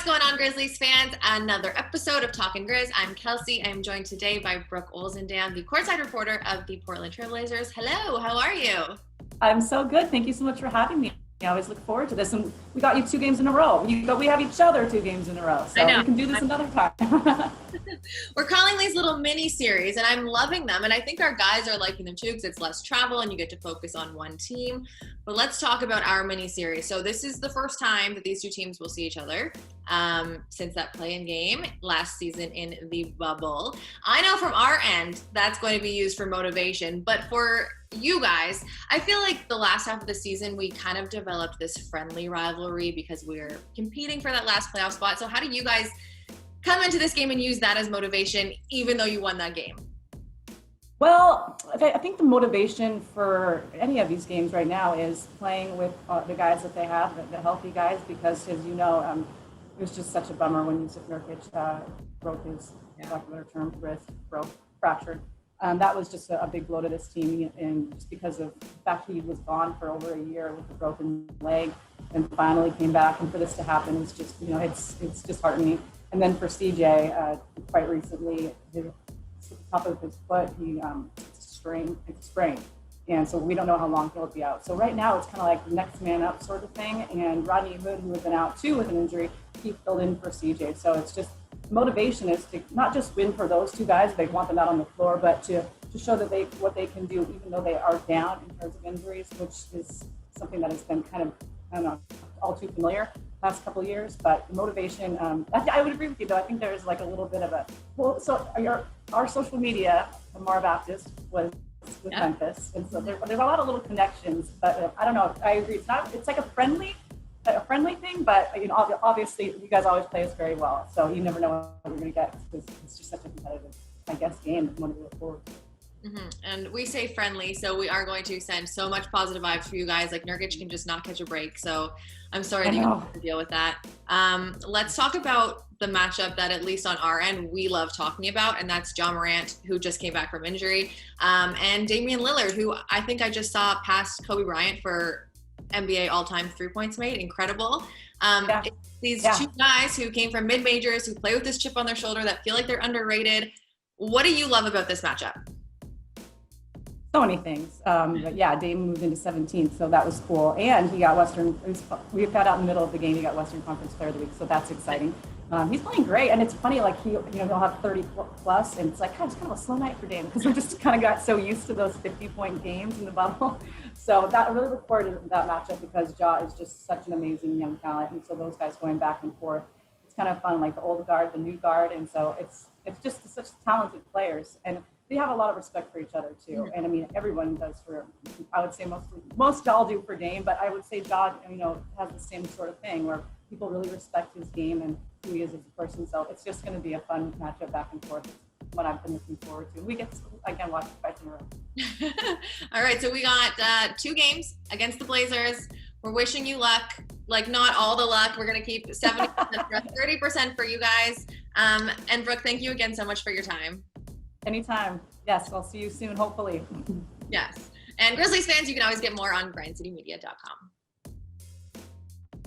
going on, Grizzlies fans? Another episode of Talkin Grizz. I'm Kelcey. I'm joined today by Brooke Olzendam, the courtside reporter of the Portland Trailblazers. Hello, how are you? I'm so good. Thank you so much for having me. I always look forward to this. And we got you 2 games in a row. But we have each other 2 games in a row. So we can do this another time. We're calling these little mini series, and I'm loving them. And I think our guys are liking them too because it's less travel and you get to focus on one team. But let's talk about our mini series. So this is the first time that these 2 teams will see each other since that play-in game last season in the bubble. I know from our end that's going to be used for motivation, but for you guys, I feel like the last half of the season we kind of developed this friendly rivalry because we're competing for that last playoff spot. So how do you guys come into this game and use that as motivation even though you won that game? Well, I think the motivation for any of these games right now is playing with the guys that they have, the healthy guys, because as you know, it was just such a bummer when Yusuf Nurkic broke his, lack of a better term, wrist, fractured. That was just a big blow to this team, and just because of the fact he was gone for over a year with a broken leg and finally came back, and for this to happen is just, it's disheartening. And then for CJ, quite recently, the top of his foot, he sprained. And so we don't know how long he'll be out. So right now it's kind of like next man up sort of thing. And Rodney Hood, who has been out too with an injury, he filled in for CJ. So it's just motivation is to not just win for those 2 guys, they want them out on the floor, but to show that what they can do, even though they are down in terms of injuries, which is something that has been kind of, I don't know, all too familiar last couple of years. But motivation, I would agree with you though. I think there's like a little bit of so our social media, the Mar Baptist, was with Memphis, and so there's a lot of little connections. But I don't know. I agree. It's like a friendly thing. But obviously, you guys always play us very well. So you never know what you're going to get because it's just such a competitive, I guess, game. One to look forward to. Mm-hmm. And we say friendly, so we are going to send so much positive vibes for you guys. Like Nurkic can just not catch a break, so I'm sorry that you have to deal with that. Let's talk about the matchup that, at least on our end, we love talking about, and that's Morant, who just came back from injury, and Damian Lillard, who I think I just saw past Kobe Bryant for NBA all-time 3 points made. Incredible. These 2 guys who came from mid-majors, who play with this chip on their shoulder, that feel like they're underrated. What do you love about this matchup? So many things. But yeah, Dame moved into 17th, so that was cool. And he got we got out in the middle of the game, he got Western Conference Player of the Week, so that's exciting. He's playing great, and it's funny, like he'll have 30 plus, and it's like, God, it's kind of a slow night for Dame, because we just kind of got so used to those 50-point games in the bubble. So I really look forward to that matchup because Ja is just such an amazing young talent, and so those guys going back and forth, it's kind of fun, like the old guard, the new guard, and so it's just such talented players. And they have a lot of respect for each other too, and I mean everyone does I would say most y'all do for Dame, but I would say Ja, has the same sort of thing where people really respect his game and who he is as a person. So it's just going to be a fun matchup back and forth. What I've been looking forward to. We get to again watch the fights in a row. All right, so we got 2 games against the Blazers. We're wishing you luck. Like, not all the luck. We're going to keep 70%, 30% for you guys. And Brooke, thank you again so much for your time. Anytime. Yes, I'll see you soon, hopefully. Yes. And Grizzlies fans, you can always get more on grindcitymedia.com.